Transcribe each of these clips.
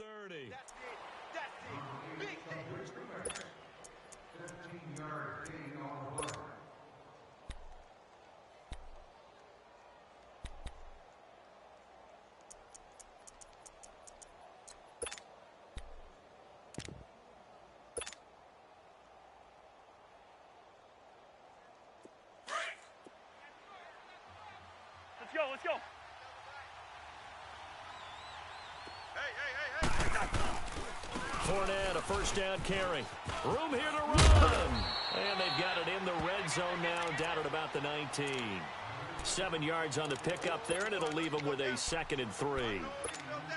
30. That's it. That's it. Big thing. 15-yard gain on the play. Let's go, let's go. Fournette, a first down carry. Room here to run. And they've got it in the red zone now, down at about the 19. 7 yards on the pickup there, and it'll leave them with a 2nd and 3.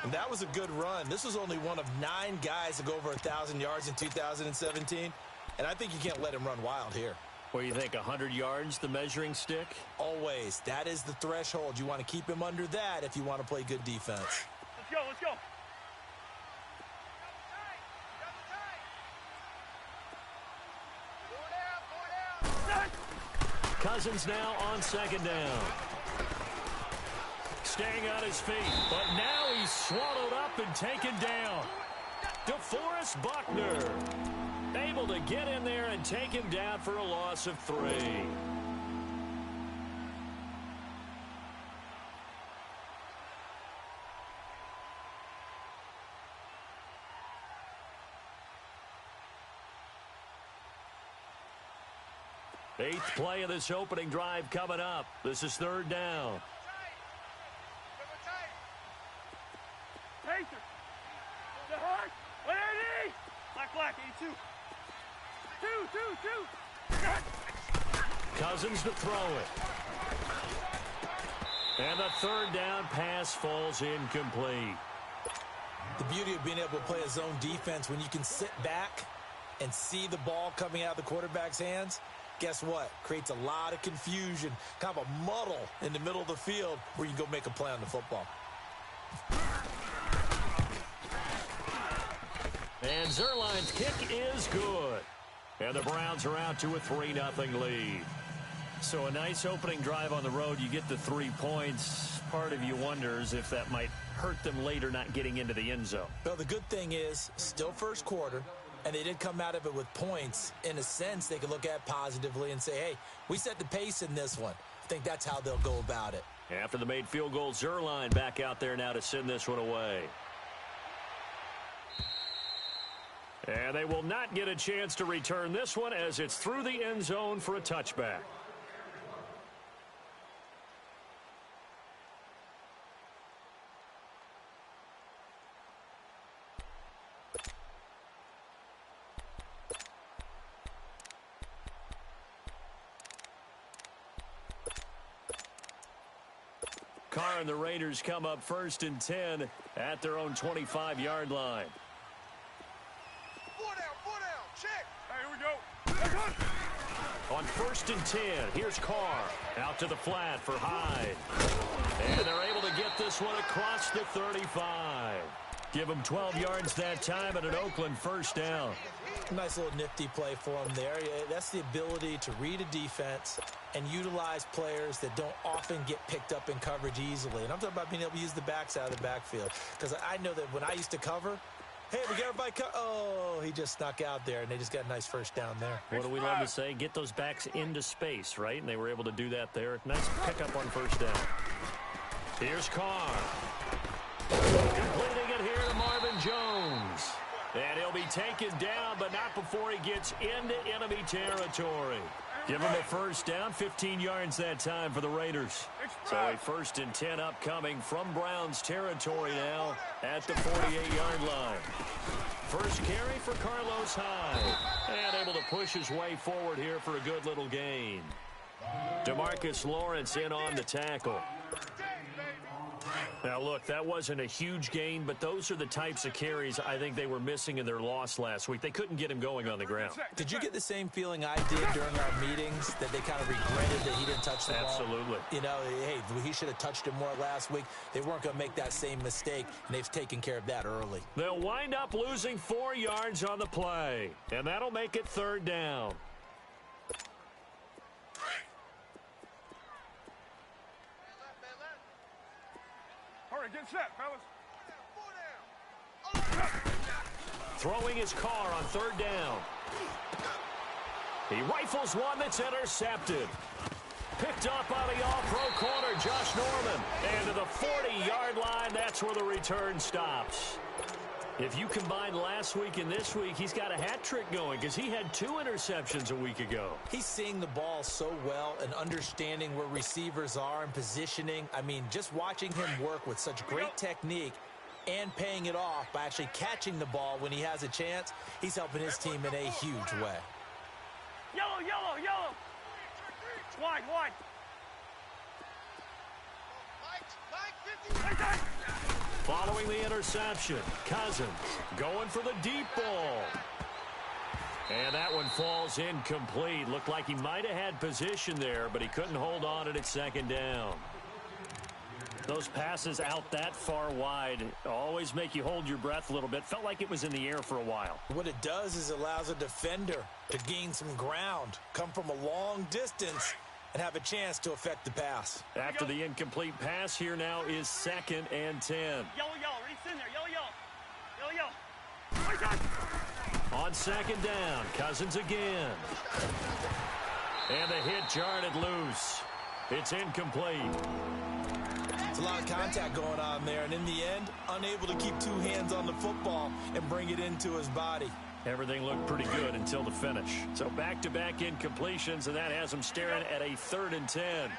And that was a good run. This was only one of 9 guys to go over 1,000 yards in 2017. And I think you can't let him run wild here. What do you think, 100 yards, the measuring stick? Always. That is the threshold. You want to keep him under that if you want to play good defense. Let's go, let's go. Cousins now on 2nd down. Staying on his feet, but now he's swallowed up and taken down. DeForest Buckner able to get in there and take him down for a loss of 3. Eighth play of this opening drive coming up. This is 3rd down. Pacer. The hard. 180. Black, 82. Two. Cousins to throw it. And the 3rd down pass falls incomplete. The beauty of being able to play a zone defense when you can sit back and see the ball coming out of the quarterback's hands, guess what? Creates a lot of confusion, kind of a muddle in the middle of the field where you can go make a play on the football. And Zerline's kick is good. And the Browns are out to a 3-0 lead. So a nice opening drive on the road. You get the 3 points. Part of you wonders if that might hurt them later not getting into the end zone. Well, the good thing is, still first quarter, and they did come out of it with points. In a sense, they could look at positively and say, hey, we set the pace in this one. I think that's how they'll go about it. After the made field goal, Zerline back out there now to send this one away. And they will not get a chance to return this one as it's through the end zone for a touchback. Carr and the Raiders come up 1st and 10 at their own 25-yard line. On 1st and 10, here's Carr. Out to the flat for Hyde. And they're able to get this one across the 35. Give them 12 yards that time and an Oakland 1st down. Nice little nifty play for them there. That's the ability to read a defense and utilize players that don't often get picked up in coverage easily. And I'm talking about being able to use the backs out of the backfield. Because I know that when I used to cover, hey, we got everybody oh, he just snuck out there, and they just got a nice 1st down there. What do we love to say? Get those backs into space, right? And they were able to do that there. Nice pickup on 1st down. Here's Carr. Completing it here to Marvin Jones. And he'll be taken down, but not before he gets into enemy territory. Give him a 1st down, 15 yards that time for the Raiders. So a 1st and 10 upcoming from Browns territory now at the 48-yard line. First carry for Carlos Hyde. And able to push his way forward here for a good little gain. DeMarcus Lawrence in on the tackle. Now, look, that wasn't a huge gain, but those are the types of carries I think they were missing in their loss last week. They couldn't get him going on the ground. Did you get the same feeling I did during our meetings, that they kind of regretted that he didn't touch the ball? Absolutely. You know, hey, he should have touched it more last week. They weren't going to make that same mistake, and they've taken care of that early. They'll wind up losing 4 yards on the play, and that'll make it 3rd down. Get set, fellas. throwing his car on third down. He rifles one that's intercepted. Picked up by the all-pro corner, Josh Norman. And to the 40-yard line, that's where the return stops. If you combine last week and this week, he's got a hat trick going because he had 2 interceptions a week ago. He's seeing the ball so well and understanding where receivers are and positioning. I mean, just watching him work with such great technique and paying it off by actually catching the ball when he has a chance, he's helping his team in a huge way. Yellow, yellow, yellow. Wide, wide. Following the interception, Cousins going for the deep ball. And that one falls incomplete. Looked like he might have had position there, but he couldn't hold on at second down. Those passes out that far wide always make you hold your breath a little bit. Felt like it was in the air for a while. What it does is it allows a defender to gain some ground, come from a long distance, and have a chance to affect the pass. After the incomplete pass, here now is 2nd and 10. Yellow, yellow. Reach in there. Yellow, yellow. Yellow, yellow. On 2nd down, Cousins again. And the hit jarred it loose. It's incomplete. It's a lot of contact going on there, and in the end, unable to keep 2 hands on the football and bring it into his body. Everything looked pretty good until the finish. So back-to-back incompletions, and that has him staring at a 3rd and 10.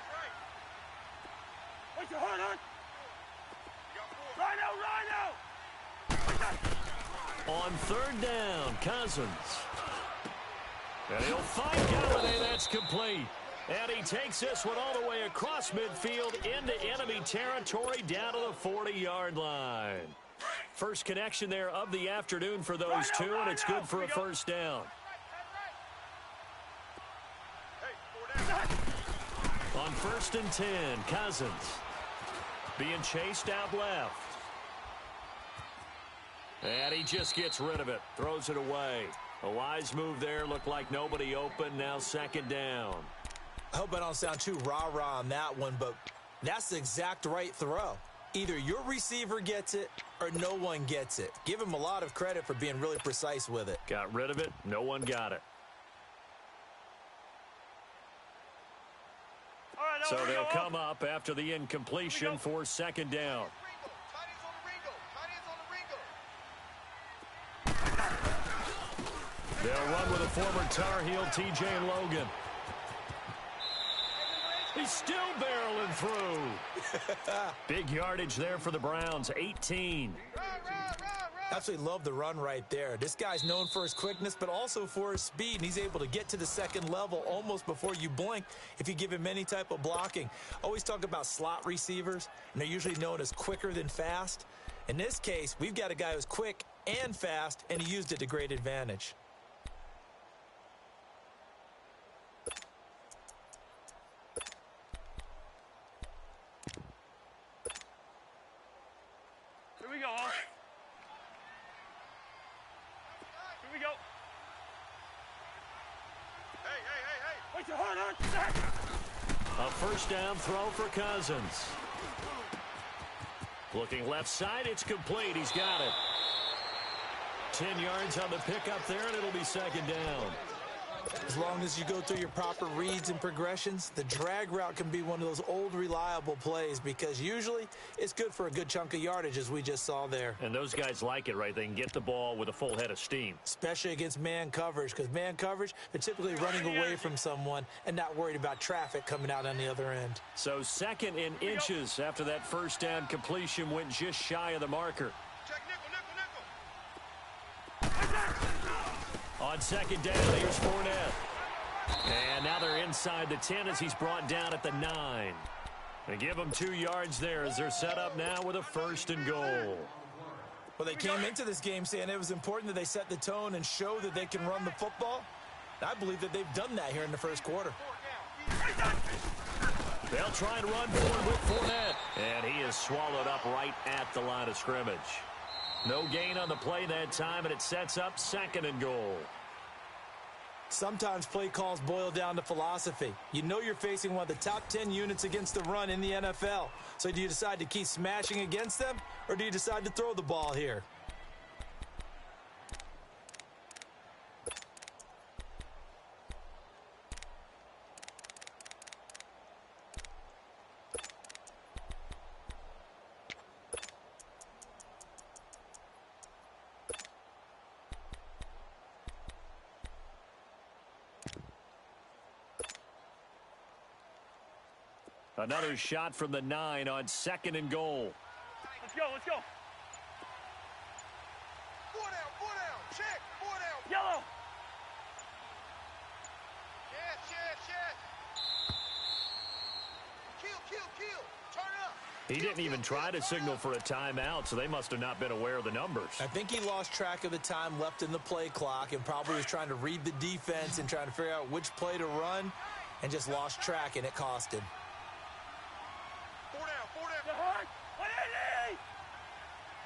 What's your heart, huh? Rhino! On 3rd down, Cousins. And he'll find Galladay. That's complete. And he takes this one all the way across midfield into enemy territory down to the 40-yard line. First connection there of the afternoon for those two, and it's good for a first down. On 1st and 10, Cousins being chased out left. And he just gets rid of it, throws it away. A wise move there, looked like nobody open, now 2nd down. I hope I don't sound too rah-rah on that one, but that's the exact right throw. Either your receiver gets it or no one gets it. Give him a lot of credit for being really precise with it. Got rid of it. No one got it. All right, So they'll come up after the incompletion for 2nd down. They'll run with a former Tar Heel, T.J. Logan. He's still barreling through. Big yardage there for the Browns, 18. Absolutely love the run right there. This guy's known for his quickness, but also for his speed, and he's able to get to the 2nd level almost before you blink if you give him any type of blocking. Always talk about slot receivers, and they're usually known as quicker than fast. In this case, we've got a guy who's quick and fast, and he used it to great advantage. Here we go, huh? Here we go. Hey. What's your heart, huh? A first down throw for Cousins. Looking left side, it's complete. He's got it. 10 yards on the pickup there, and it'll be 2nd down. As long as you go through your proper reads and progressions, the drag route can be one of those old reliable plays because usually it's good for a good chunk of yardage, as we just saw there. And those guys like it, right? They can get the ball with a full head of steam. Especially against man coverage, because man coverage, they're typically running away from someone and not worried about traffic coming out on the other end. So 2nd in inches after that first down completion went just shy of the marker. On 2nd down, here's Fournette. And now they're inside the 10 as he's brought down at the 9. They give him 2 yards there as they're set up now with a 1st and goal. Well, they came into this game saying it was important that they set the tone and show that they can run the football. And I believe that they've done that here in the first quarter. They'll try and run forward with Fournette. And he is swallowed up right at the line of scrimmage. No gain on the play that time, and it sets up 2nd and goal. Sometimes play calls boil down to philosophy. You know you're facing one of the top 10 units against the run in the NFL. So do you decide to keep smashing against them, or do you decide to throw the ball here? Another shot from the 9 on 2nd and goal. Let's go, let's go. 4 down, check, 4 down. Yellow. Yes. Kill, turn up. He didn't even try to signal for a timeout, so they must have not been aware of the numbers. I think he lost track of the time left in the play clock and probably was trying to read the defense and trying to figure out which play to run and just lost track, and it cost him. 4 down. The horn. 180.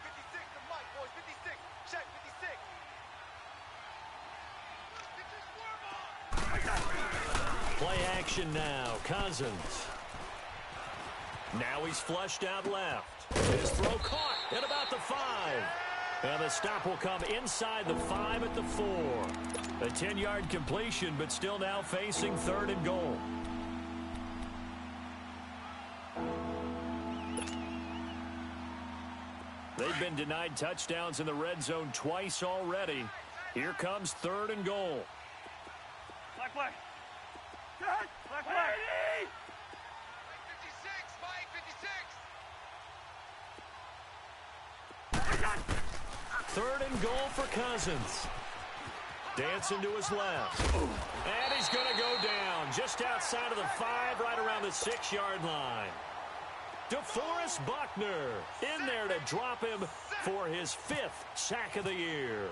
56 to Mike, boys, 56. Check, 56. Play action now. Cousins. Now he's flushed out left. His throw caught at about the 5. And the stop will come inside the 5 at the 4. A 10-yard completion, but still now facing 3rd and goal. They've been denied touchdowns in the red zone twice already. Here comes 3rd and goal. Black flag. Black flag. 56. 3rd and goal for Cousins. Dancing to his left. And he's going to go down just outside of the 5, right around the 6-yard line. DeForest Buckner in there to drop him for his 5th sack of the year.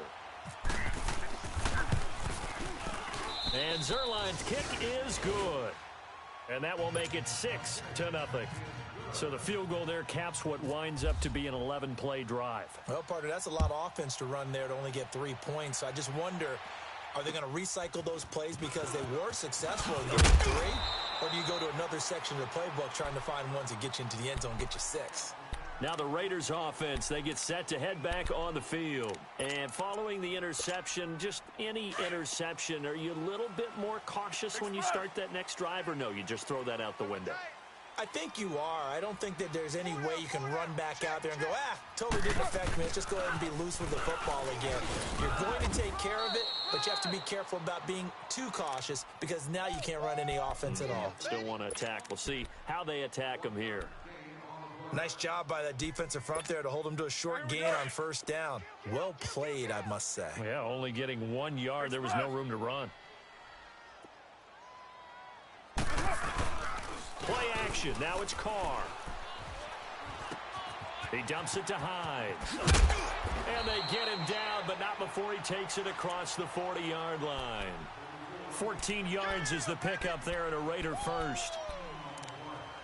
And Zerline's kick is good. And that will make it 6-0. So the field goal there caps what winds up to be an 11-play drive. Well, partner, that's a lot of offense to run there to only get 3 points. So I just wonder, are they going to recycle those plays because they were successful in getting 3? Or do you go to another section of the playbook trying to find ones that get you into the end zone and get you 6? Now the Raiders offense, they get set to head back on the field. And following the interception, just any interception, are you a little bit more cautious when you start that next drive, or no, you just throw that out the window? I think you are. I don't think that there's any way you can run back out there and go, totally didn't affect me. Let's just go ahead and be loose with the football again. You're going to take care of it, but you have to be careful about being too cautious because now you can't run any offense at all. Still want to attack. We'll see how they attack them here. Nice job by that defensive front there to hold them to a short gain on 1st down. Well played, I must say. Yeah, only getting 1 yard. There was no room to run. Play action. Now it's Carr. He dumps it to Hines. And they get him down, but not before he takes it across the 40-yard line. 14 yards is the pickup there at a Raider first.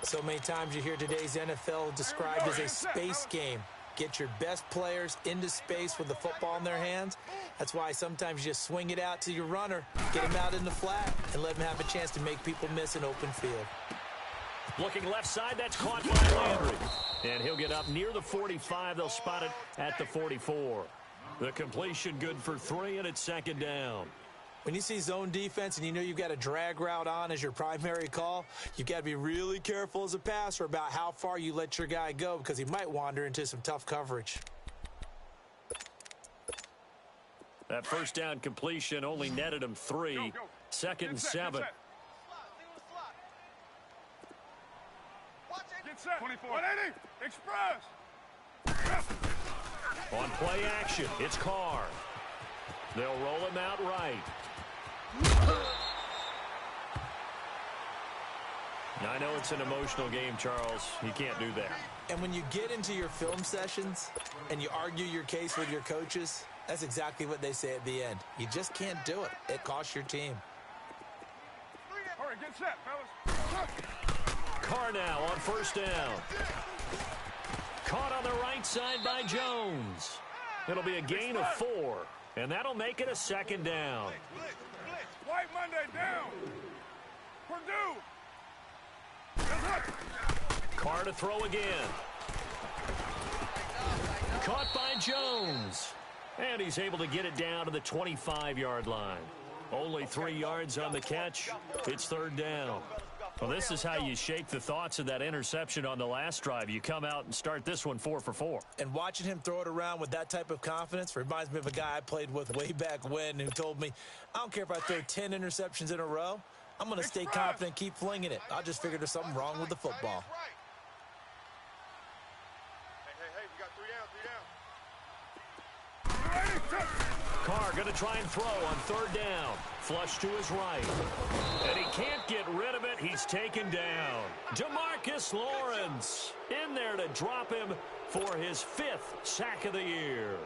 So many times you hear today's NFL described as a space game. Get your best players into space with the football in their hands. That's why sometimes you just swing it out to your runner, get him out in the flat, and let him have a chance to make people miss an open field. Looking left side, that's caught by Landry. And he'll get up near the 45. They'll spot it at the 44. The completion good for 3, and it's 2nd down. When you see zone defense and you know you've got a drag route on as your primary call, you've got to be really careful as a passer about how far you let your guy go because he might wander into some tough coverage. That 1st down completion only netted him 3. 2nd and 7. Get set. 24. 180. Express. On play action, it's Carr. They'll roll him out right. I know it's an emotional game, Charles. You can't do that. And when you get into your film sessions and you argue your case with your coaches, that's exactly what they say at the end. You just can't do it. It costs your team. All right, get set, fellas. Carr now on 1st down. Caught on the right side by Jones. It'll be a gain of 4, and that'll make it a 2nd down. White Monday down. Purdue. Carr to throw again. Caught by Jones. And he's able to get it down to the 25-yard line. Only 3 yards on the catch. It's 3rd down. Well, this is how you shake the thoughts of that interception on the last drive. You come out and start this one 4 for 4. And watching him throw it around with that type of confidence reminds me of a guy I played with way back when who told me, I don't care if I throw 10 interceptions in a row. I'm going to stay confident, keep flinging it. I just figured there's something wrong with the football. Hey, we got 3 down. Carr going to try and throw on 3rd down. Flush to his right. And he can't get rid of it. He's taken down. DeMarcus Lawrence in there to drop him for his 5th sack of the year.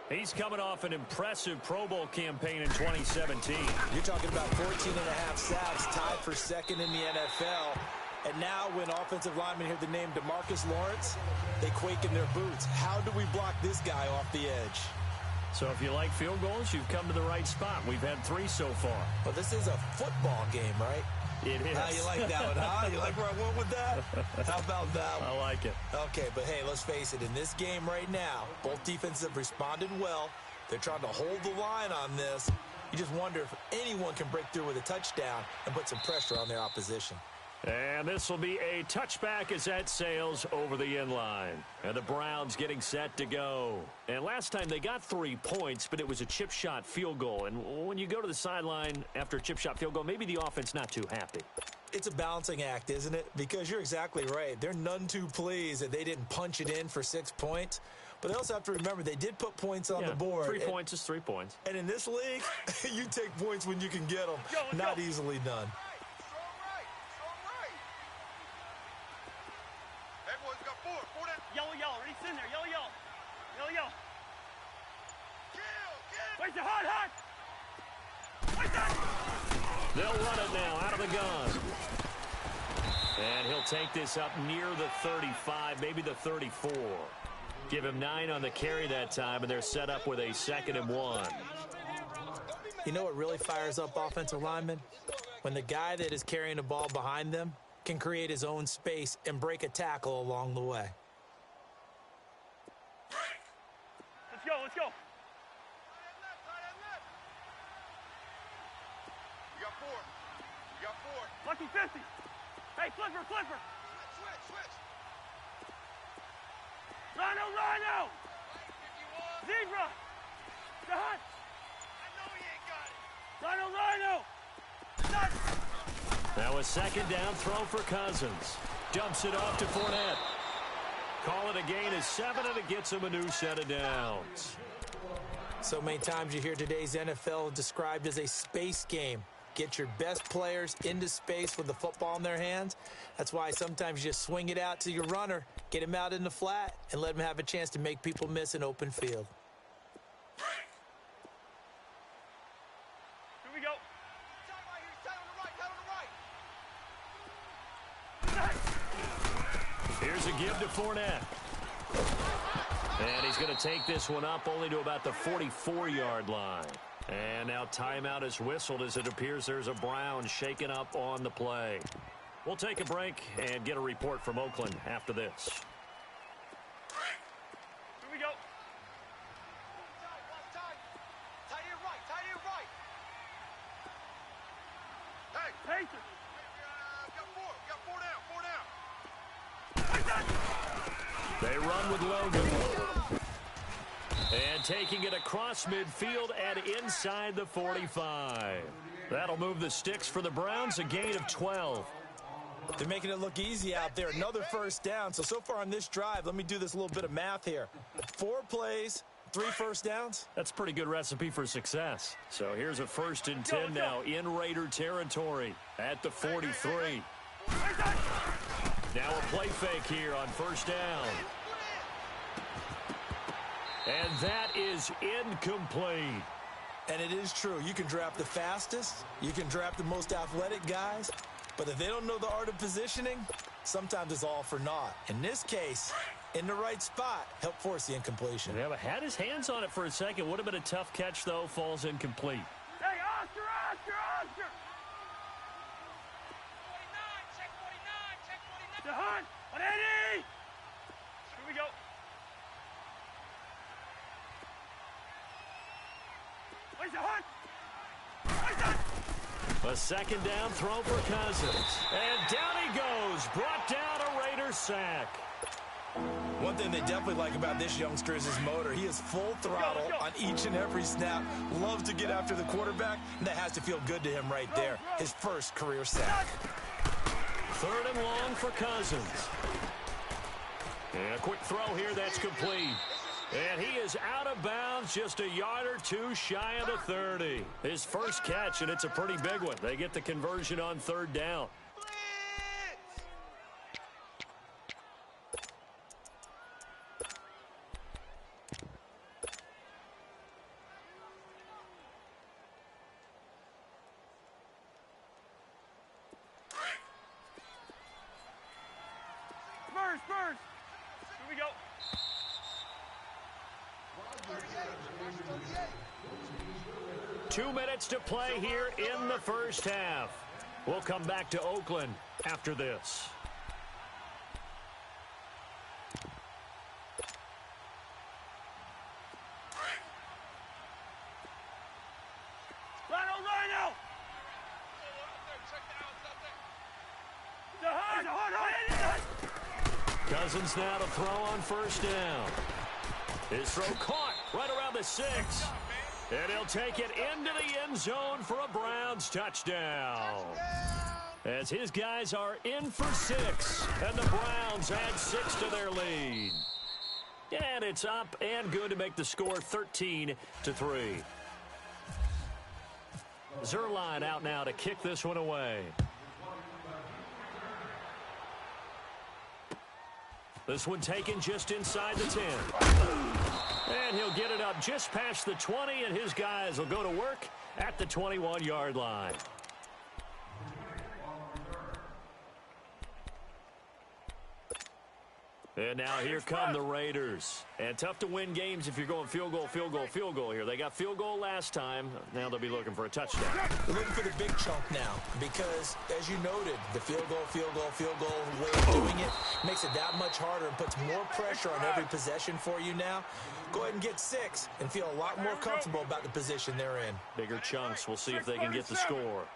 He's coming off an impressive Pro Bowl campaign in 2017. You're talking about 14.5 sacks, tied for 2nd in the NFL. And now when offensive linemen hear the name DeMarcus Lawrence, they quake in their boots. How do we block this guy off the edge? So if you like field goals, you've come to the right spot. We've had 3 so far. Well, this is a football game, right? It is. You like that one, huh? You like where I went with that? How about that one? I like it. Okay, but hey, let's face it. In this game right now, both defenses have responded well. They're trying to hold the line on this. You just wonder if anyone can break through with a touchdown and put some pressure on their opposition. And this will be a touchback as that sails over the end line. And the Browns getting set to go. And last time they got 3 points, but it was a chip shot field goal. And when you go to the sideline after a chip shot field goal, maybe the offense not too happy. It's a balancing act, isn't it? Because you're exactly right. They're none too pleased that they didn't punch it in for 6 points. But they also have to remember they did put points on the board. 3 points is 3 points. And in this league, you take points when you can get them. Not easily done. Yellow, Reese in there, yellow. Where's the hot? They'll run it now out of the gun. And he'll take this up near the 35, maybe the 34. Give him 9 on the carry that time, and they're set up with a 2nd and 1. You know what really fires up offensive linemen? When the guy that is carrying the ball behind them can create his own space and break a tackle along the way. Let's go. You got 4. Lucky 50. Hey, flipper. Switch. Rhino. Zebra. The hunt. I know he ain't got it. Rhino. Nuts. Now a 2nd down throw for Cousins. Dumps it off to Fournette. Call it a gain of 7, and it gets him a new set of downs. So many times you hear today's NFL described as a space game. Get your best players into space with the football in their hands. That's why sometimes you just swing it out to your runner, get him out in the flat, and let him have a chance to make people miss an open field. Here we go. Here's a give to Fournette. And he's going to take this one up only to about the 44-yard line. And now timeout is whistled as it appears there's a Brown shaken up on the play. We'll take a break and get a report from Oakland after this. Here we go. Tight end right. Hey. Pacer. We got 4 down. They run with Logan. And taking it across midfield and inside the 45. That'll move the sticks for the Browns, a gain of 12. They're making it look easy out there. Another 1st down. So far on this drive, let me do this little bit of math here. 4 plays, 3 first downs. That's a pretty good recipe for success. So here's a 1st and 10 now in Raider territory at the 43. Now a play fake here on 1st down. And that is incomplete. And it is true. You can draft the fastest. You can draft the most athletic guys. But if they don't know the art of positioning, sometimes it's all for naught. In this case, in the right spot, help force the incompletion. Yeah, but had his hands on it for a second. Would have been a tough catch, though. Falls incomplete. Hey, Oscar. The hunt on Eddie. Here we go. Where's the hunt? A 2nd down throw for Cousins. And down he goes. Brought down a Raider sack. One thing they definitely like about this youngster is his motor. He is full throttle on each and every snap. Loves to get after the quarterback, and that has to feel good to him right there. His first career sack. 3rd and long for Cousins. And a quick throw here that's complete. And he is out of bounds, just a yard or two shy of the 30. His first catch, and it's a pretty big one. They get the conversion on 3rd down. Spurs. Here we go. 2 minutes to play here in the first half. We'll come back to Oakland after this. Rhino! Cousins now to throw on 1st down. His throw caught right around the 6. And he'll take it into the end zone for a Browns touchdown. As his guys are in for 6. And the Browns add 6 to their lead. And it's up and good to make the score 13-3. Zerline out now to kick this one away. This one taken just inside the 10. And he'll get it up just past the 20, and his guys will go to work at the 21-yard line. And now here come the Raiders. And tough to win games if you're going field goal here. They got field goal last time. Now they'll be looking for a touchdown. They're looking for the big chunk now because, as you noted, the field goal way of doing it makes it that much harder and puts more pressure on every possession for you now. Go ahead and get 6 and feel a lot more comfortable about the position they're in. Bigger chunks. We'll see if they can get the score.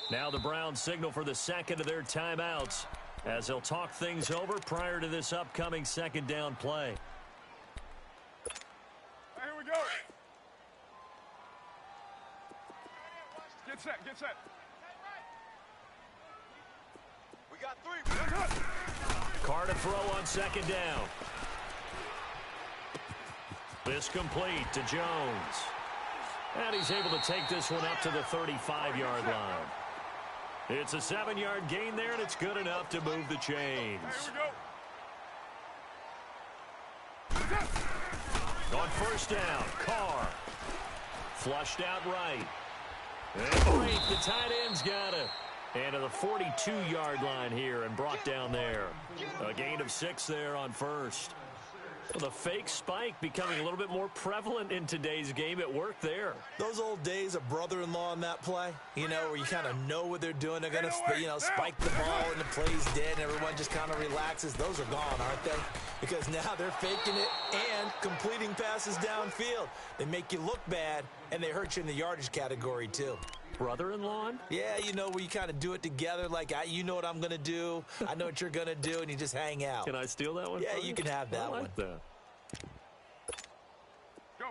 Now the Browns signal for the second of their timeouts, as they'll talk things over prior to this upcoming 2nd down play. Here we go. Get set. We got 3. Carr to throw on 2nd down. This complete to Jones. And he's able to take this one up to the 35-yard line. It's a 7-yard gain there, and it's good enough to move the chains. On 1st down, Carr. Flushed out right. And great, the tight end's got it. And to the 42-yard line here and brought down there. A gain of 6 there on 1st. Well, the fake spike becoming a little bit more prevalent in today's game. It worked there. Those old days of brother-in-law in that play, where you kind of know what they're doing. They're going to, spike the ball and the play's dead and everyone just kind of relaxes. Those are gone, aren't they? Because now they're faking it and completing passes downfield. They make you look bad, and they hurt you in the yardage category, too. Brother-in-law? Yeah, where you kind of do it together, like, you know what I'm going to do, I know what you're going to do, and you just hang out. Can I steal that one? Yeah, you can have that one. That.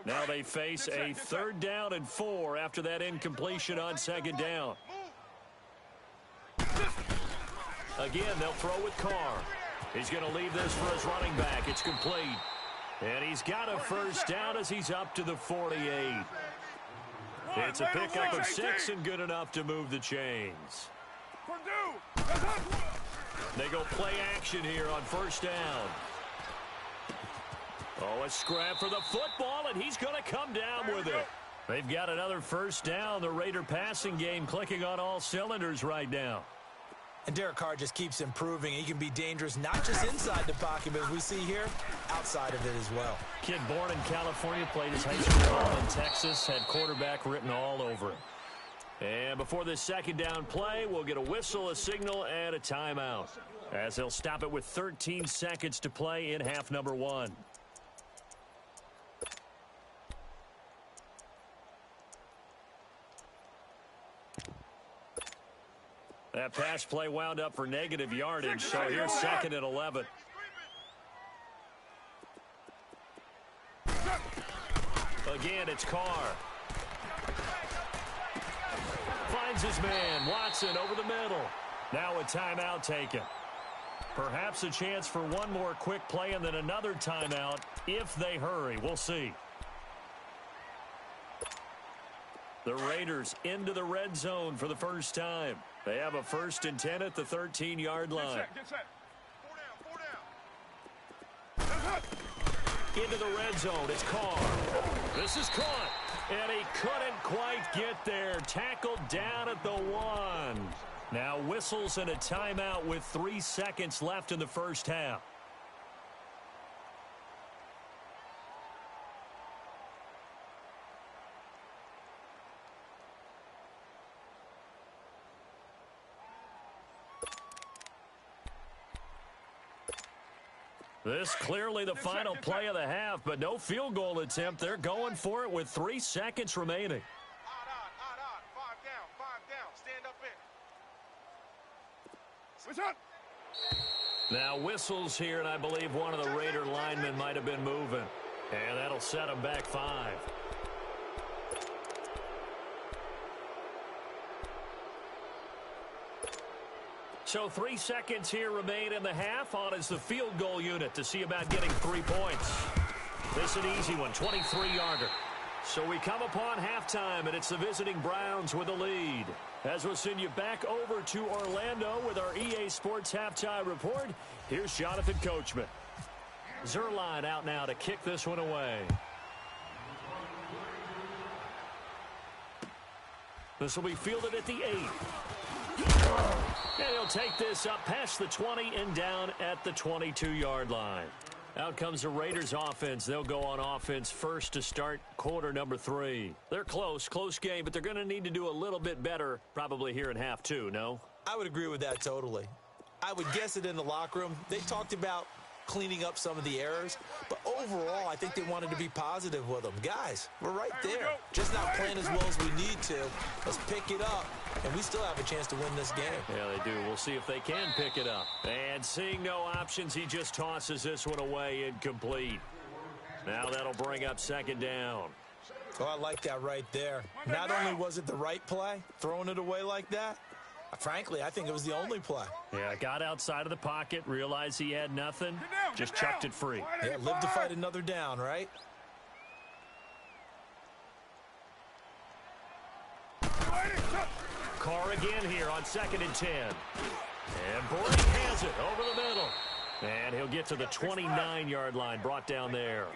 Now they face a 3rd down and 4 after that incompletion on 2nd down. Again, they'll throw with Carr. He's going to leave this for his running back. It's complete. And he's got a 1st down as he's up to the 48. It's a pickup of 6 and good enough to move the chains. They go play action here on 1st down. Oh, a scrap for the football, and he's going to come down with it. They've got another 1st down. The Raider passing game clicking on all cylinders right now. And Derek Carr just keeps improving. He can be dangerous not just inside the pocket, but as we see here, outside of it as well. Kid born in California, played his high school ball in Texas, had quarterback written all over him. And before this 2nd down play, we'll get a whistle, a signal, and a timeout, as they'll stop it with 13 seconds to play in half number 1. That pass play wound up for negative yardage, so here's 2nd and 11. Again, it's Carr. Finds his man, Watson, over the middle. Now a timeout taken. Perhaps a chance for one more quick play and then another timeout if they hurry. We'll see. The Raiders into the red zone for the first time. They have a 1st and 10 at the 13-yard line. Get set. 4 down. Into the red zone. It's Carr. This is caught. And he couldn't quite get there. Tackled down at the 1. Now whistles and a timeout with 3 seconds left in the first half. This clearly the final play of the half, but no field goal attempt. They're going for it with 3 seconds remaining. Odd. 5 down. Stand up in. Switch on. Now whistles here, and I believe one of the Raider linemen might have been moving. And that'll set them back 5. So 3 seconds here remain in the half. On is the field goal unit to see about getting 3 points. This an easy one, 23-yarder. So we come upon halftime, and it's the visiting Browns with a lead. As we'll send you back over to Orlando with our EA Sports Halftime Report, here's Jonathan Coachman. Zerline out now to kick this one away. This will be fielded at the 8. And he'll take this up past the 20 and down at the 22-yard line. Out comes the Raiders offense. They'll go on offense first to start quarter number 3. They're close game, but they're going to need to do a little bit better probably here in half 2, no? I would agree with that totally. I would guess it in the locker room. They talked about cleaning up some of the errors, but overall, I think they wanted to be positive with them. Guys, we're right there. Just not playing as well as we need to. Let's pick it up, and we still have a chance to win this game. Yeah, they do. We'll see if they can pick it up. And seeing no options, he just tosses this one away incomplete. Now that'll bring up 2nd down. Oh, I like that right there. Not only was it the right play, throwing it away like that, frankly, I think it was the only play. Yeah, got outside of the pocket, realized he had nothing, just chucked it free. Yeah, live to fight another down, right? Carr again here on 2nd and 10. And Brady has it over the middle. And he'll get to the 29-yard line, brought down there.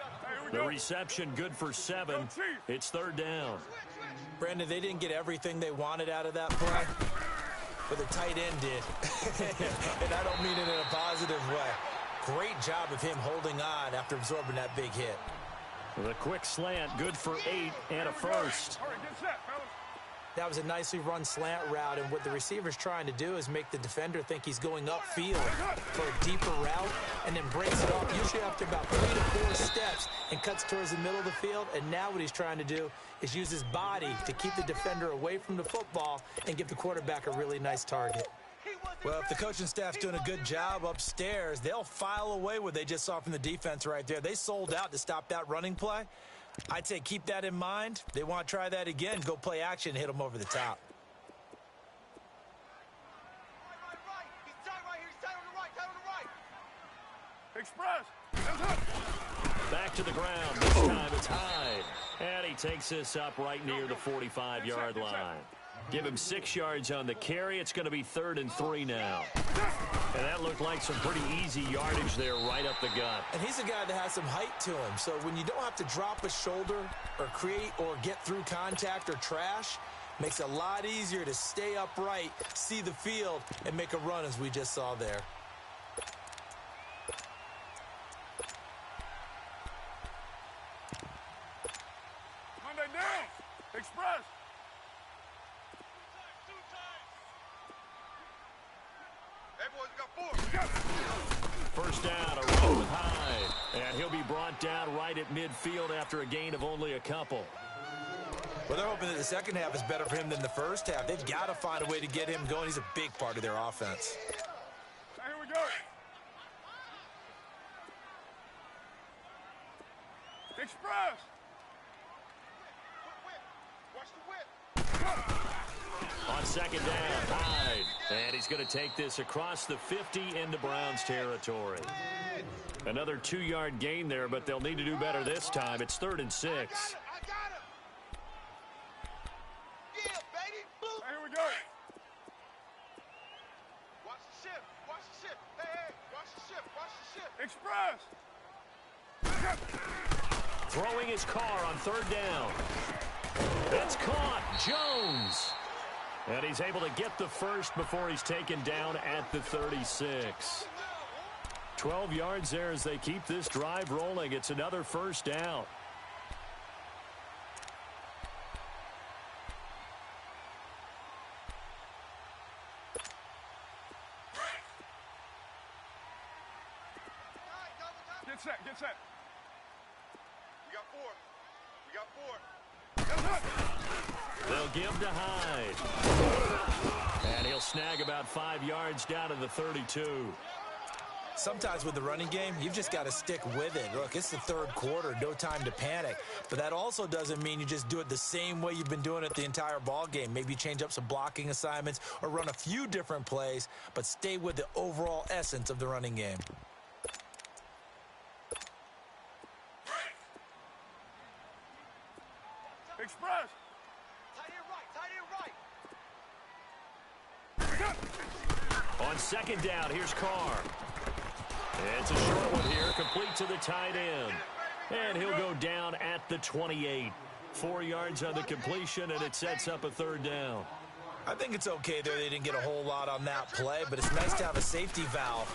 The reception good for 7. It's 3rd down. Brandon, they didn't get everything they wanted out of that play, but the tight end did. And I don't mean it in a positive way. Great job of him holding on after absorbing that big hit. The quick slant, good for 8 and a first. That was a nicely run slant route, and what the receiver's trying to do is make the defender think he's going upfield for a deeper route and then breaks it off, usually after about 3 to 4 steps, and cuts towards the middle of the field. And now what he's trying to do is use his body to keep the defender away from the football and give the quarterback a really nice target. Well, if the coaching staff's doing a good job upstairs, they'll file away what they just saw from the defense right there. They sold out to stop that running play. I'd say keep that in mind. They want to try that again, go play action, hit them over the top. Express. Back to the ground. This time it's Hyde. And he takes this up right near the 45-yard line. Give him 6 yards on the carry. It's going to be 3rd and 3 now. And that looked like some pretty easy yardage there right up the gut. And he's a guy that has some height to him. So when you don't have to drop a shoulder or create or get through contact or trash, makes it a lot easier to stay upright, see the field, and make a run as we just saw there. Monday down. Express. First down, a run with Hyde. And he'll be brought down right at midfield after a gain of only a couple. Well, they're hoping that the second half is better for him than the first half. They've got to find a way to get him going. He's a big part of their offense. Here we go. Express. Watch the whip. On second down, Hyde. And he's going to take this across the 50 into Browns territory. Another 2-yard gain there, but they'll need to do better this time. It's 3rd and 6. I got him. Yeah, baby. Boom. Here we go. Watch the shift. Watch the shift. Hey, watch the shift. Watch the shift. Express. Throwing his car on 3rd down. It's caught. Jones. And he's able to get the first before he's taken down at the 36. 12 yards there as they keep this drive rolling. It's another first down. Get set, get set. We got 4. We got 4. They'll give to Hyde. And he'll snag about 5 yards down to the 32. Sometimes with the running game, you've just got to stick with it. Look, it's the 3rd quarter, no time to panic. But that also doesn't mean you just do it the same way you've been doing it the entire ball game. Maybe change up some blocking assignments or run a few different plays, but stay with the overall essence of the running game. Express. Tight end right. Tight end right. On second down, here's Carr. It's a short one here, complete to the tight end. And he'll go down at the 28. 4 yards on the completion, and it sets up a 3rd down. I think it's okay there. They didn't get a whole lot on that play, but it's nice to have a safety valve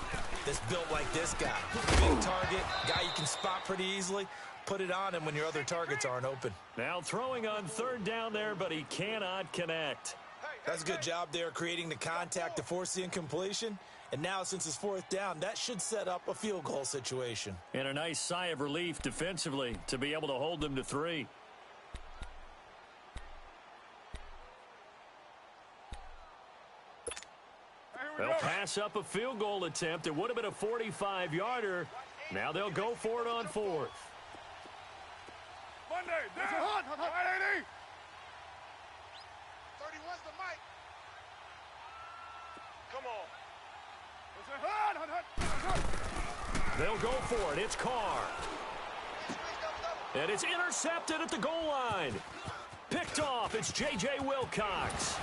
that's built like this guy. Big target, guy you can spot pretty easily. Put it on him when your other targets aren't open. Now throwing on 3rd down there, but he cannot connect. That's a good job there creating the contact to force the incompletion. And now since it's 4th down, that should set up a field goal situation. And a nice sigh of relief defensively to be able to hold them to 3. They'll pass up a field goal attempt. It would have been a 45-yarder. Now they'll go for it on 4th. Monday, down. 980. 31's the mic. Come on. They'll go for it. It's Carr. And it's intercepted at the goal line. Picked off. It's J.J. Wilcox.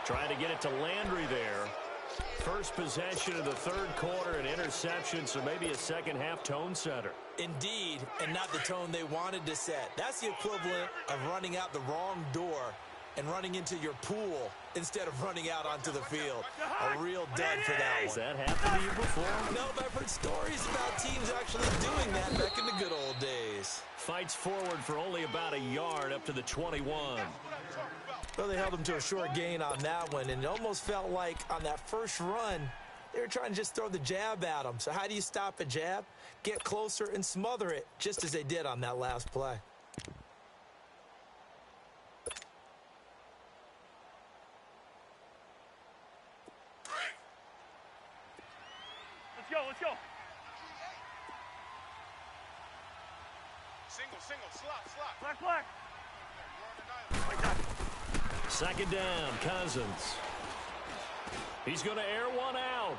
Trying to get it to Landry there. First possession of the 3rd quarter, an interception, so maybe a second-half tone setter. Indeed, and not the tone they wanted to set. That's the equivalent of running out the wrong door and running into your pool instead of running out onto the field. A real dud for that one. Has that happened to you before? No, but I've heard stories about teams actually doing that back in the good old days. Fights forward for only about a yard up to the 21. Well, they held them to a short gain on that one, and it almost felt like on that first run, they were trying to just throw the jab at them. So how do you stop a jab? Get closer and smother it, just as they did on that last play. Let's go. Single, slot. Black. Second down, Cousins. He's going to air one out.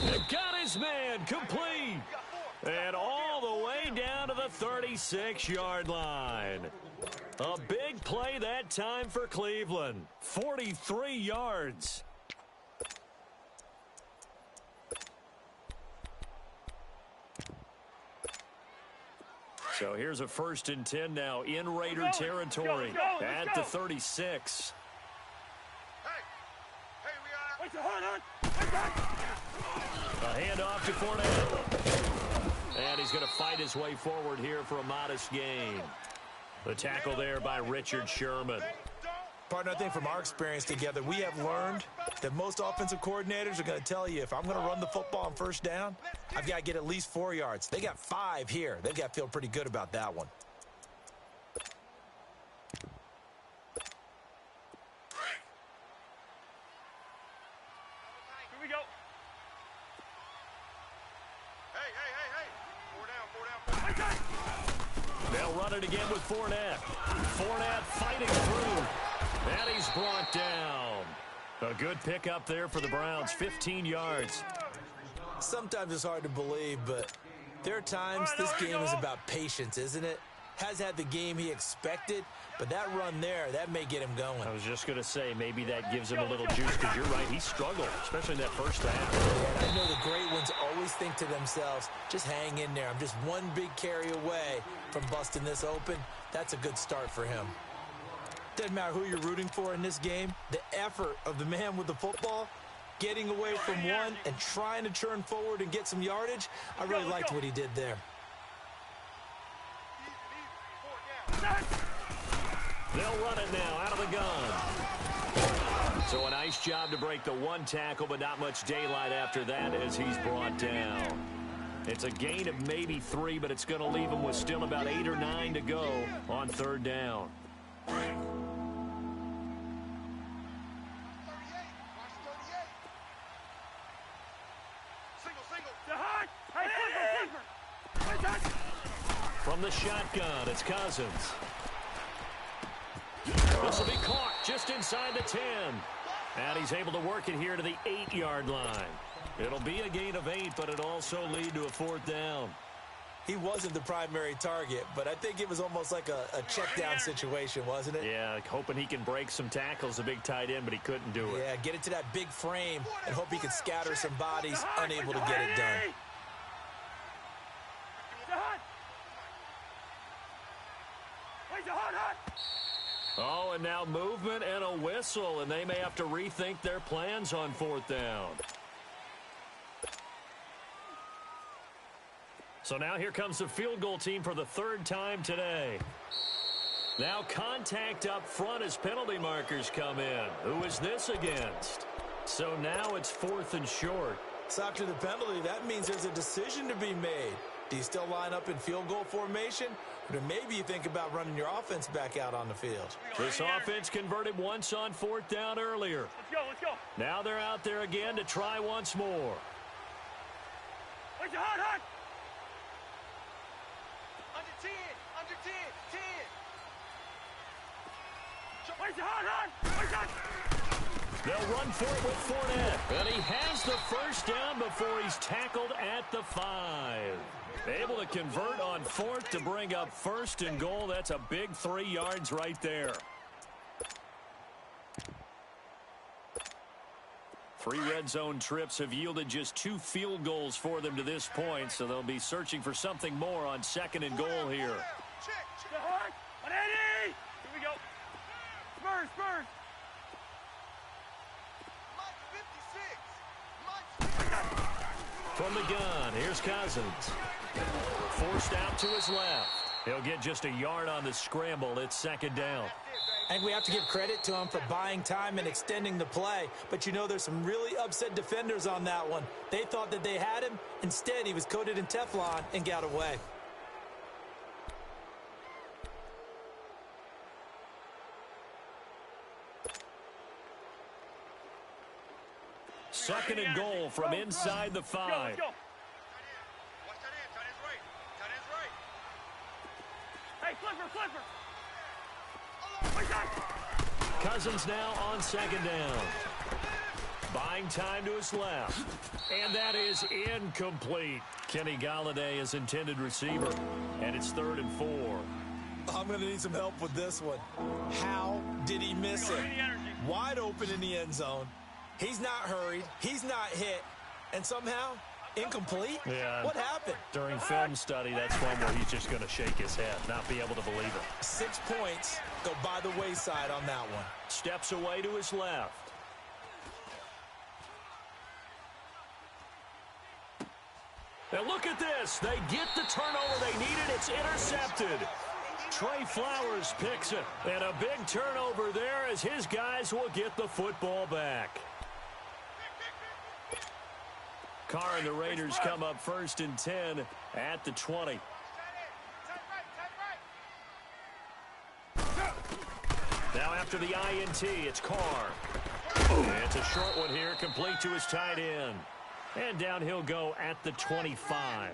And got his man complete. And all the way down to the 36-yard line. A big play that time for Cleveland. 43 yards. So here's a 1st and 10 now in Raider territory at the 36. Hey, we are. A handoff to Fournette. And he's going to fight his way forward here for a modest gain. The tackle there by Richard Sherman. Partner, I think from our experience together, we have learned that most offensive coordinators are going to tell you, if I'm going to run the football on 1st down, I've got to get at least 4 yards. They got 5 here. They've got to feel pretty good about that one. Here we go. Hey. 4 down. They'll run it again with Fournette. Fournette fighting through. And he's brought down. A good pickup there for the Browns, 15 yards. Sometimes it's hard to believe, but there are times this game is about patience, isn't it? Has had the game he expected, but that run there, that may get him going. I was just going to say, maybe that gives him a little juice, because you're right, he struggled, especially in that first half. And I know the great ones always think to themselves, just hang in there. I'm just one big carry away from busting this open. That's a good start for him. Doesn't matter who you're rooting for in this game. The effort of the man with the football, getting away from one and trying to turn forward and get some yardage, I really liked what he did there. They'll run it now out of the gun. So a nice job to break the one tackle, but not much daylight after that as he's brought down. It's a gain of maybe 3, but it's going to leave him with still about 8 or 9 to go on third down. From the shotgun, it's Cousins. This will be caught just inside the 10. And he's able to work it here to the 8-yard line. It'll be a gain of 8, but it'll also lead to a 4th down. He wasn't the primary target, but I think it was almost like a check-down situation, wasn't it? Yeah, hoping he can break some tackles, a big tight end, but he couldn't do it. Yeah, get it to that big frame and hope he can scatter some bodies, unable to get it done. Oh, and now movement and a whistle, and they may have to rethink their plans on 4th down. So now here comes the field goal team for the 3rd time today. Now contact up front as penalty markers come in. Who is this against? So now it's 4th and short. So after the penalty, that means there's a decision to be made. Do you still line up in field goal formation? Or maybe you think about running your offense back out on the field. This offense converted once on 4th down earlier. Let's go. Now they're out there again to try once more. Where's your hot? Under 10, under 10, 10. Where's your hot? They'll run for it with Fournette. And he has the first down before he's tackled at the 5. Able to convert on 4th to bring up 1st and goal. That's a big 3 yards right there. 3 red zone trips have yielded just 2 field goals for them to this point, so they'll be searching for something more on 2nd and goal here. Here we go. Spurs. From the gun, here's Cousins. Forced out to his left. He'll get just a yard on the scramble. It's 2nd down. I think we have to give credit to him for buying time and extending the play. But you know, there's some really upset defenders on that one. They thought that they had him. Instead, he was coated in Teflon and got away. Second and goal from inside the 5. Let's go. Watch that end. Tight end's right. Tight end's right. Hey, flipper. Cousins now on 2nd down. Buying time to his left. And that is incomplete. Kenny Golladay is intended receiver. And it's 3rd and 4. I'm going to need some help with this one. How did he miss it? Wide open in the end zone. He's not hurried. He's not hit. And somehow, incomplete? Yeah. What happened? During film study, that's one where he's just going to shake his head, not be able to believe it. 6 points go by the wayside on that one. Steps away to his left. Now look at this. They get the turnover they needed. It's intercepted. Trey Flowers picks it. And a big turnover there as his guys will get the football back. Carr and the Raiders come up 1st and 10 at the 20. Now after the INT, it's Carr. It's a short one here, complete to his tight end. And down he'll go at the 25.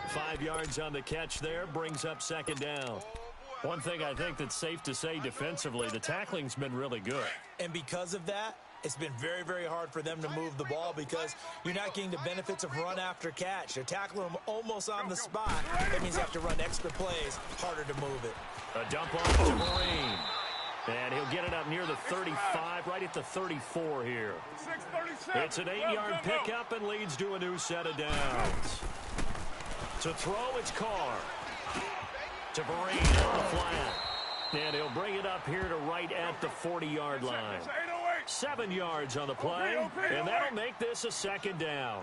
5 yards on the catch there, brings up second down. One thing I think that's safe to say defensively, the tackling's been really good. And because of that, it's been very, very hard for them to move the ball because you're not getting the benefits of run after catch. They're tackling them almost on the spot. That means you have to run extra plays, harder to move it. A dump off to Marine. And he'll get it up near the 35, right at the 34 here. It's an 8-yard pickup and leads to a new set of downs. To throw, it's Carr. To Marine on the flat. And he'll bring it up here to right at the 40-yard line. 7 yards on the play, and that'll make this a second down.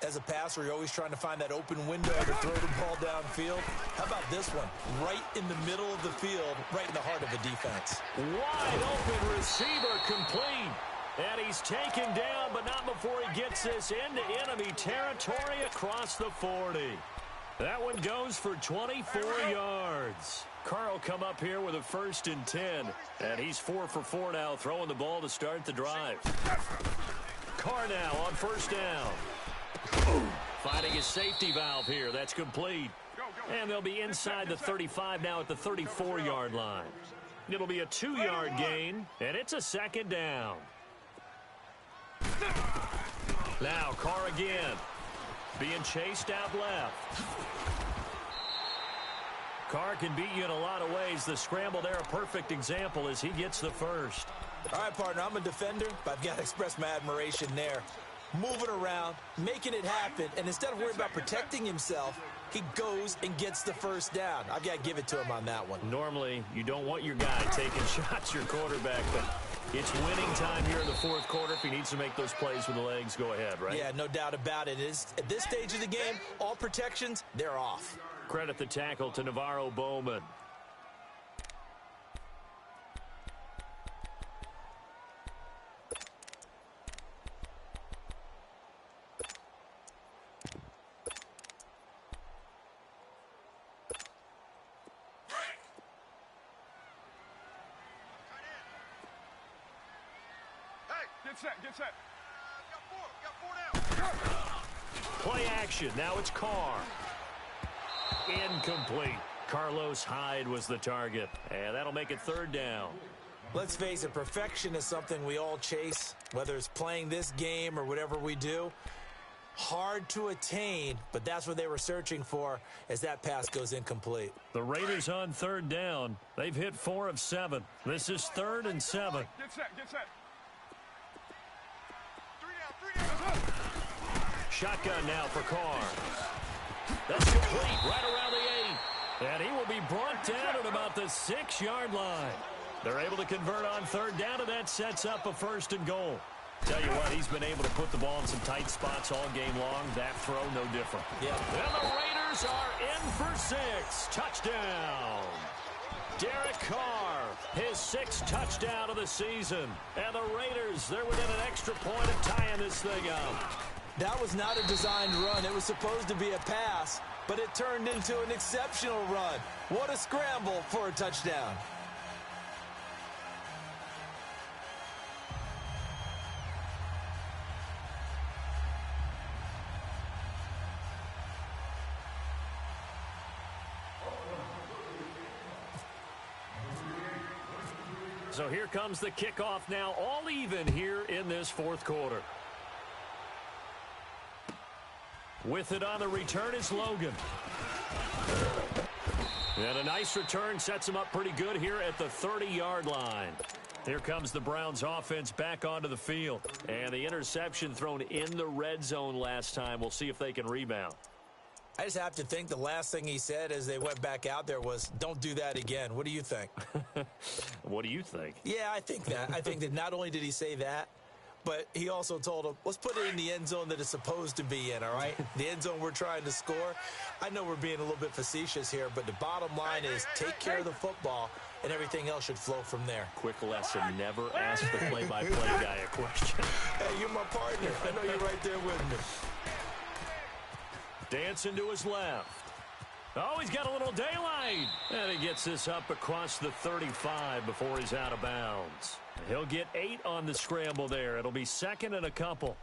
As a passer, you're always trying to find that open window to throw the ball downfield. How about this one? Right in the middle of the field, right in the heart of a defense. Wide open receiver complete. And he's taken down, but not before he gets this into enemy territory across the 40. That one goes for 24 yards. Carr will come up here with a 1st and 10. And he's 4 for 4 now, throwing the ball to start the drive. Carr now on 1st down. Finding his safety valve here. That's complete. And they'll be inside the 35 now at the 34-yard line. It'll be a 2-yard gain, and it's a second down. Now Carr again. Being chased out left. Carr can beat you in a lot of ways. The scramble there, a perfect example as he gets the first. All right, partner, I'm a defender, but I've got to express my admiration there. Moving around, making it happen, and instead of worrying about protecting himself, he goes and gets the first down. I've got to give it to him on that one. Normally, you don't want your guy taking shots, your quarterback, but it's winning time here in the 4th quarter. If he needs to make those plays with the legs, go ahead, right? Yeah, no doubt about it. At this stage of the game, all protections, they're off. Credit the tackle to Navarro Bowman. Get set. Got 4 now. Play action. Now it's Carr. Incomplete. Carlos Hyde was the target. And that'll make it 3rd down. Let's face it, perfection is something we all chase, whether it's playing this game or whatever we do. Hard to attain, but that's what they were searching for as that pass goes incomplete. The Raiders on 3rd down. They've hit 4 of 7. This is 3rd and 7. Get set. Shotgun now for Carr. That's complete right around the 8. And he will be brought down at about the 6-yard line. They're able to convert on 3rd down, and that sets up a 1st and goal. Tell you what, he's been able to put the ball in some tight spots all game long. That throw, no different. Yeah. And the Raiders are in for 6. Touchdown. Derek Carr, his 6th touchdown of the season. And the Raiders, they're within an extra point of tying this thing up. That was not a designed run. It was supposed to be a pass, but it turned into an exceptional run. What a scramble for a touchdown. So here comes the kickoff now, all even here in this 4th quarter. With it on the return is Logan. And a nice return sets him up pretty good here at the 30-yard line. Here comes the Browns offense back onto the field. And the interception thrown in the red zone last time. We'll see if they can rebound. I just have to think the last thing he said as they went back out there was, don't do that again. What do you think? What do you think? Yeah, I think that. I think that not only did he say that, but he also told him, let's put it in the end zone that it's supposed to be in, all right? The end zone we're trying to score. I know we're being a little bit facetious here, but the bottom line is take care of the football, and everything else should flow from there. Quick lesson, never ask the play-by-play guy a question. Hey, you're my partner. I know you're right there with me. Dancing to his left. Oh, he's got a little daylight. And he gets this up across the 35 before he's out of bounds. He'll get 8 on the scramble there. It'll be 2nd and a couple.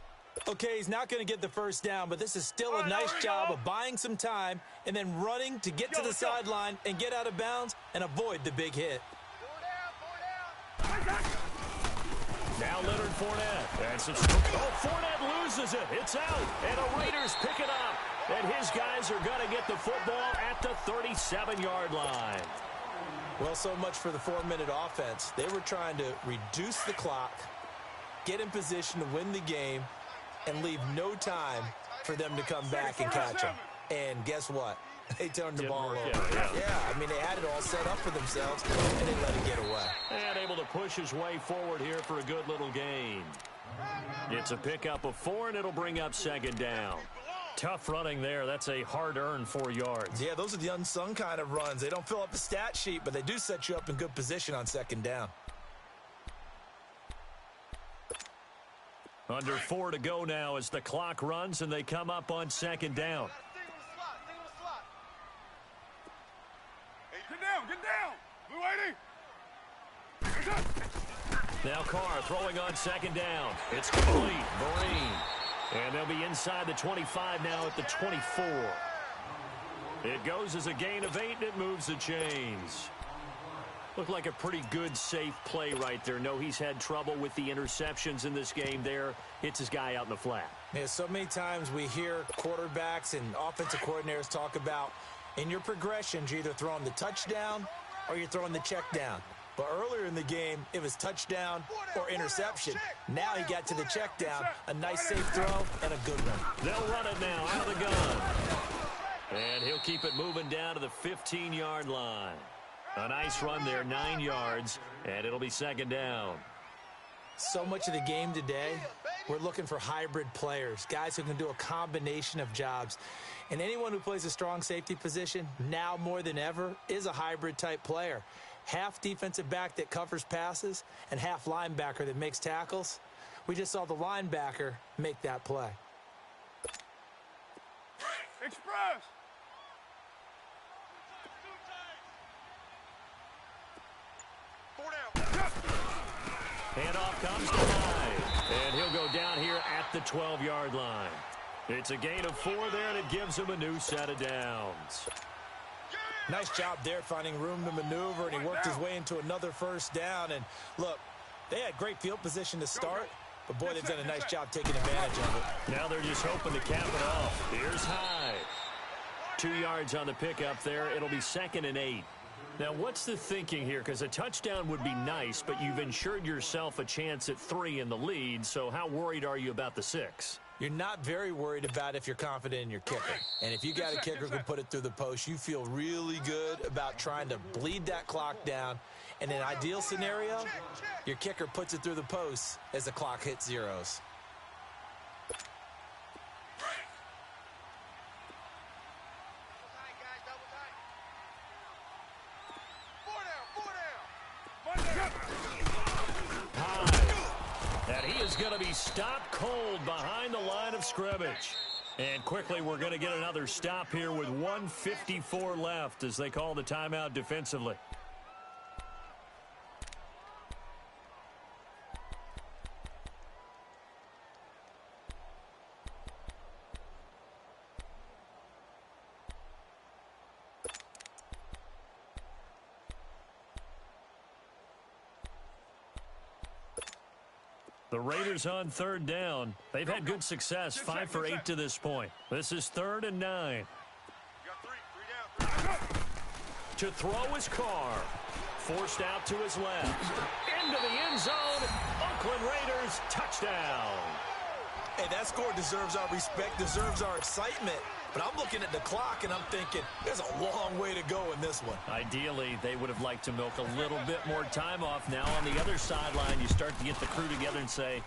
Okay, he's not going to get the first down, but this is still a nice job of buying some time and then running to get to the sideline and get out of bounds and avoid the big hit. Now Leonard Fournette. Fournette loses it. It's out. And the Raiders pick it up. And his guys are going to get the football at the 37-yard line. Well, so much for the 4-minute offense. They were trying to reduce the clock, get in position to win the game, and leave no time for them to come back and catch them. And guess what? They turned the ball over. Yeah, I mean, they had it all set up for themselves, and they let it get away. And able to push his way forward here for a good little gain. It's a pickup of 4, and it'll bring up second down. Tough running there. That's a hard-earned 4 yards. Yeah, those are the unsung kind of runs. They don't fill up the stat sheet, but they do set you up in good position on second down. Under 4 to go now as the clock runs, and they come up on second down. Get down! Blue 80! Now Carr throwing on second down. It's complete. Vereen. And they'll be inside the 25 now at the 24. It goes as a gain of 8, and it moves the chains. Looked like a pretty good, safe play right there. No, he's had trouble with the interceptions in this game there. Hits his guy out in the flat. Yeah, so many times we hear quarterbacks and offensive coordinators talk about in your progressions, you're either throwing the touchdown or you're throwing the check down. But earlier in the game, it was touchdown or interception. Now he got to the check down, a nice safe throw, and a good one. They'll run it now out of the gun. And he'll keep it moving down to the 15-yard line. A nice run there, 9 yards, and it'll be second down. So much of the game today, we're looking for hybrid players, guys who can do a combination of jobs. And anyone who plays a strong safety position, now more than ever, is a hybrid-type player. Half defensive back that covers passes and half linebacker that makes tackles. We just saw the linebacker make that play. Express! Handoff comes to Hyde, and he'll go down here at the 12-yard line. It's a gain of 4 there, and it gives him a new set of downs. Nice job there finding room to maneuver, and he worked his way into another first down. And look, they had great field position to start, but boy, they've done a nice job taking advantage of it. Now they're just hoping to cap it off. Here's Hyde. 2 yards on the pickup there. It'll be 2nd and 8. Now, what's the thinking here? Because a touchdown would be nice, but you've ensured yourself a chance at 3 in the lead, so how worried are you about the 6? You're not very worried about if you're confident in your kicker. And if you got a kicker who can put it through the post, you feel really good about trying to bleed that clock down. In an ideal scenario, your kicker puts it through the post as the clock hits zeros. Going to be stopped cold behind the line of scrimmage. And quickly we're going to get another stop here with 1:54 left as they call the timeout defensively. The Raiders on 3rd down. They've had good success, 5 for 8 to this point. This is 3rd and 9. To throw is Carr. Forced out to his left. Into the end zone. Oakland Raiders touchdown. Hey, that score deserves our respect, deserves our excitement. But I'm looking at the clock, and I'm thinking, there's a long way to go in this one. Ideally, they would have liked to milk a little bit more time off. Now on the other sideline, you start to get the crew together and say,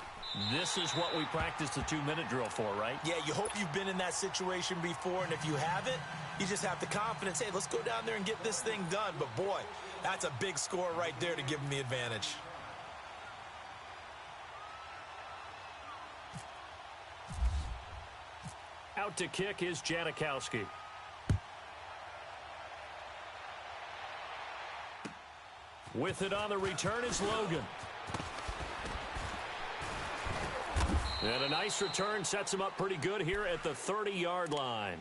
this is what we practiced the 2-minute drill for, right? Yeah, you hope you've been in that situation before, and if you haven't, you just have the confidence, hey, let's go down there and get this thing done. But, boy, that's a big score right there to give them the advantage. Out to kick is Janikowski. With it on the return is Logan. And a nice return sets them up pretty good here at the 30-yard line.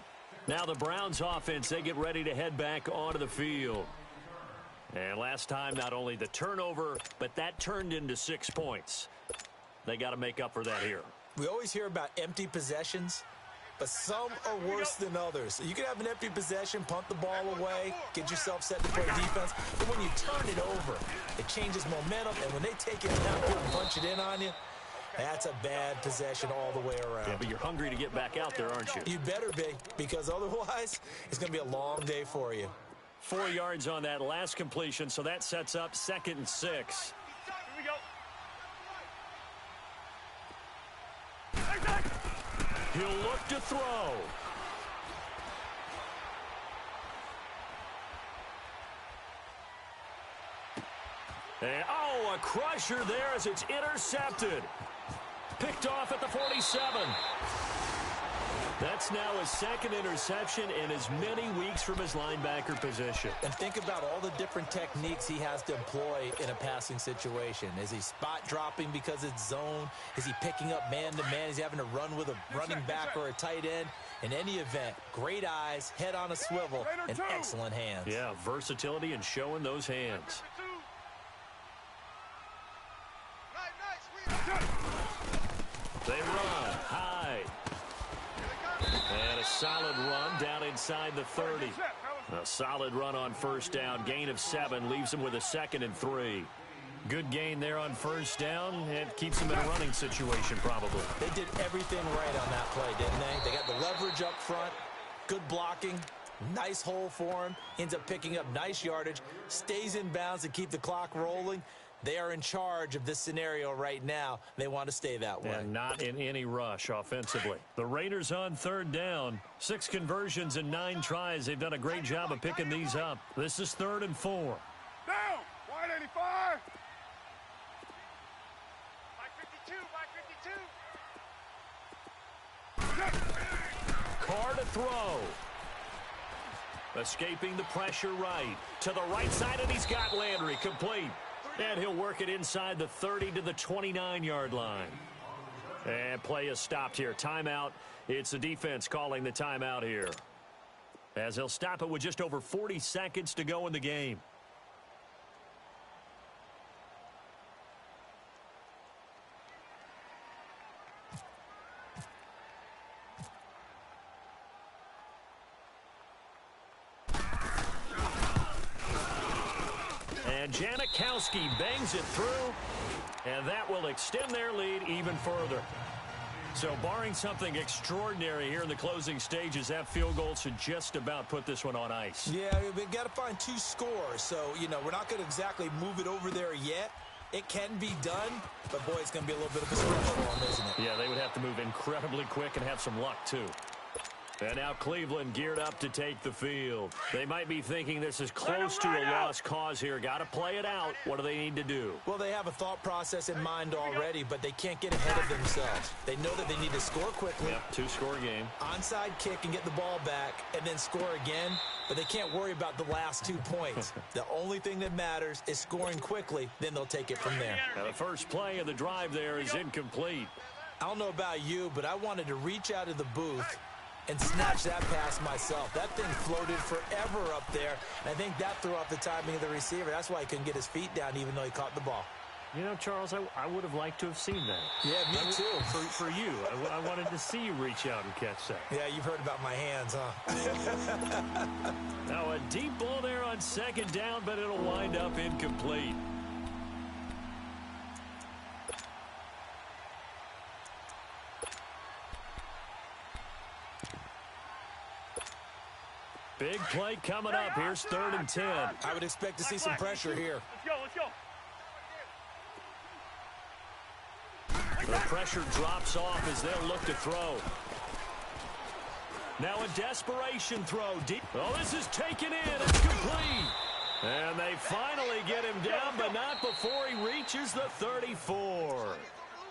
Now the Browns offense, they get ready to head back onto the field. And last time, not only the turnover, but that turned into 6 points. They got to make up for that here. We always hear about empty possessions, but some are worse than others. You can have an empty possession, punt the ball away, get yourself set to play defense. But when you turn it over, it changes momentum. And when they take it downfield and punch it in on you, that's a bad possession all the way around. Yeah, but you're hungry to get back out there, aren't you? You better be, because otherwise, it's going to be a long day for you. 4 yards on that last completion, so that sets up 2nd and 6. Here we go. He'll look to throw. And, oh, a crusher there as it's intercepted. Picked off at the 47. That's now his 2nd interception in as many weeks from his linebacker position. And think about all the different techniques he has to employ in a passing situation. Is he spot dropping because it's zone? Is he picking up man-to-man? Is he having to run with a running back or a tight end? In any event, great eyes, head on a swivel, and excellent hands. Yeah, versatility and showing those hands. They run high. And a solid run down inside the 30. A solid run on first down. Gain of 7 leaves them with a 2nd and 3. Good gain there on first down. It keeps them in a running situation probably. They did everything right on that play, didn't they? They got the leverage up front, good blocking, nice hole for him. Ends up picking up nice yardage, stays in bounds to keep the clock rolling. They are in charge of this scenario right now. They want to stay that way. And not in any rush offensively. The Raiders on 3rd down. 6 conversions and 9 tries. They've done a great job of picking these up. This is 3rd and 4. Down. Wide 85. By 52. Carr to throw. Escaping the pressure right. To the right side, and he's got Landry complete. And he'll work it inside the 30 to the 29-yard line. And play is stopped here. Timeout. It's the defense calling the timeout here, as they'll stop it with just over 40 seconds to go in the game. And Janikowski bangs it through, and that will extend their lead even further. So barring something extraordinary here in the closing stages, that field goal should just about put this one on ice. Yeah, we've got to find 2 scores. So, we're not going to exactly move it over there yet. It can be done, but, boy, it's going to be a little bit of a stretch for them, isn't it? Yeah, they would have to move incredibly quick and have some luck, too. And now Cleveland geared up to take the field. They might be thinking this is close to a lost cause here. Got to play it out. What do they need to do? Well, they have a thought process in mind already, but they can't get ahead of themselves. They know that they need to score quickly. Yep, 2-score game. Onside kick and get the ball back and then score again, but they can't worry about the last 2 points. The only thing that matters is scoring quickly, then they'll take it from there. Now, the first play of the drive there is incomplete. I don't know about you, but I wanted to reach out of the booth and snatch that pass myself. That thing floated forever up there, and I think that threw off the timing of the receiver. That's why he couldn't get his feet down even though he caught the ball. Charles, I would have liked to have seen that. Yeah, me too. For you. I wanted to see you reach out and catch that. Yeah, you've heard about my hands, huh? Now a deep ball there on 2nd down, but it'll wind up incomplete. Big play coming up. Here's 3rd and 10. I would expect to see some pressure here. Let's go. The pressure drops off as they'll look to throw. Now a desperation throw. Deep. Oh, this is taken in. It's complete. And they finally get him down, but not before he reaches the 34.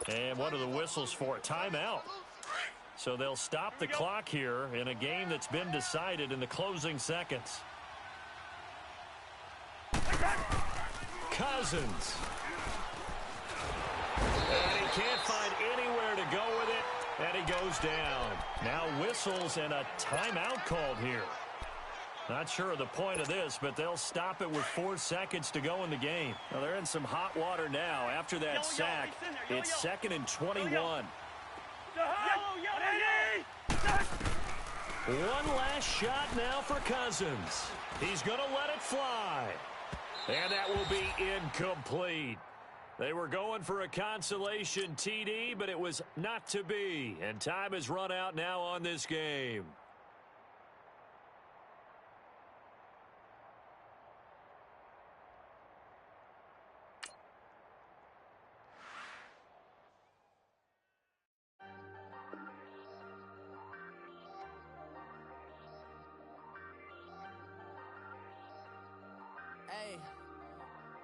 And what are the whistles for? A timeout. So they'll stop the clock here in a game that's been decided in the closing seconds. Cousins. And he can't find anywhere to go with And he goes down. Now whistles and a timeout called here. Not sure of the point of this, but they'll stop it with 4 seconds to go in the game. Now they're in some hot water now. After that sack, it's 2nd and 21. One last shot now for Cousins. He's going to let it fly. And that will be incomplete. They were going for a consolation TD, but it was not to be. And time has run out now on this game.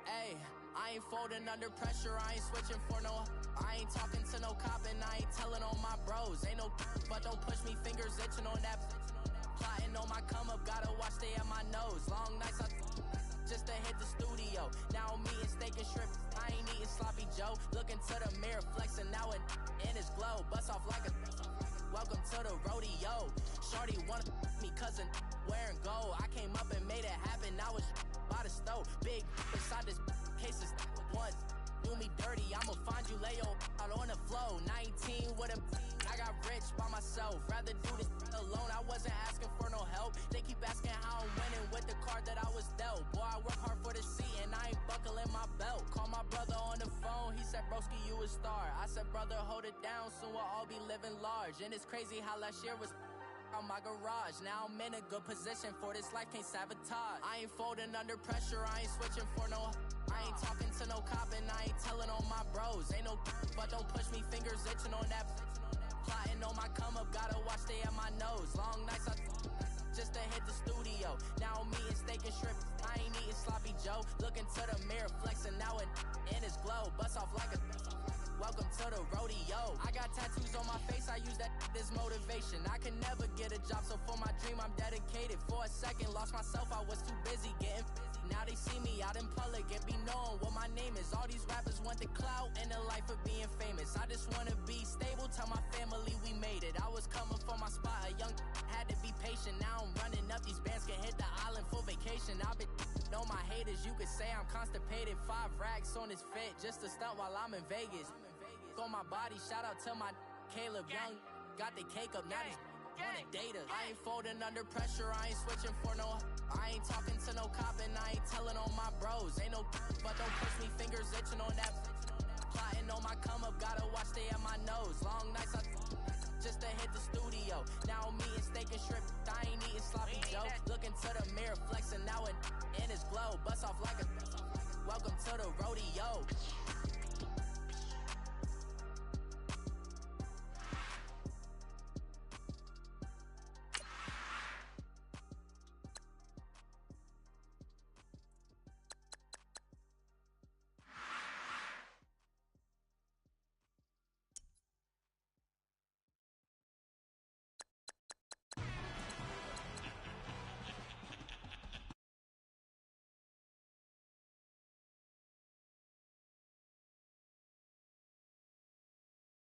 Hey, I ain't folding under pressure, I ain't switching for no. I ain't talking to no cop and I ain't telling on my bros. Ain't no, but don't push me, fingers itching on that. Plotting on my come up, gotta watch they at my nose. Long nights just to hit the studio. Now I'm eating steak and shrimp, I ain't eating sloppy Joe. Looking to the mirror, flexing now and in his glow. Bust off like a welcome to the rodeo. Shorty wanna me cousin wearing gold. I came up and made it happen, I was by the stove. Big beside this cases once. Do me dirty, I'ma find you, lay out on the floor. 19 with him, I got rich by myself. Rather do this alone, I wasn't asking for no help. They keep asking how I'm winning with the card that I was dealt. Boy, I work hard for the seat and I ain't buckling my belt. Call my brother on the phone, he said, broski, you a star. I said, brother, hold it down, soon we'll all be living large. And it's crazy how last year was on my garage. Now I'm in a good position for this life, can't sabotage. I ain't folding under pressure, I ain't switching for no. I ain't talking to no cop and I ain't telling on my bros. Ain't no, but don't push me, fingers itching on that. Plotting on my come up, gotta watch they at my nose. Long nights just to hit the studio. Now I'm eating steak and shrimp, I ain't eating sloppy Joe. Looking to the mirror, flexing now and in his glow. Bust off like a welcome to the rodeo. I got tattoos on my face, I use that as motivation. I can never get a job, so for my dream I'm dedicated. For a second, lost myself, I was too busy getting busy. Now they see me out in public and be knowing what my name is. All these rappers want the clout and the life of being famous. I just wanna be stable, tell my family we made it. I was coming for my spot, a young had to be patient. Now I'm running up, these bands can hit the island for vacation. I've been know my haters, you could say I'm constipated. 5 racks on his fit, just to stunt while I'm in Vegas. On my body, shout out to my Caleb Young. Got the cake up, now he's wanna date us. I ain't folding under pressure, I ain't switching for no. I ain't talking to no cop and I ain't telling on my bros. Ain't no, but don't push me, fingers itching on that. Plotting on my come up, gotta watch they at my nose. Long nights just to hit the studio. Now I'm eating steak and shrimp, I ain't eating sloppy Joe. Looking to the mirror, flexing now and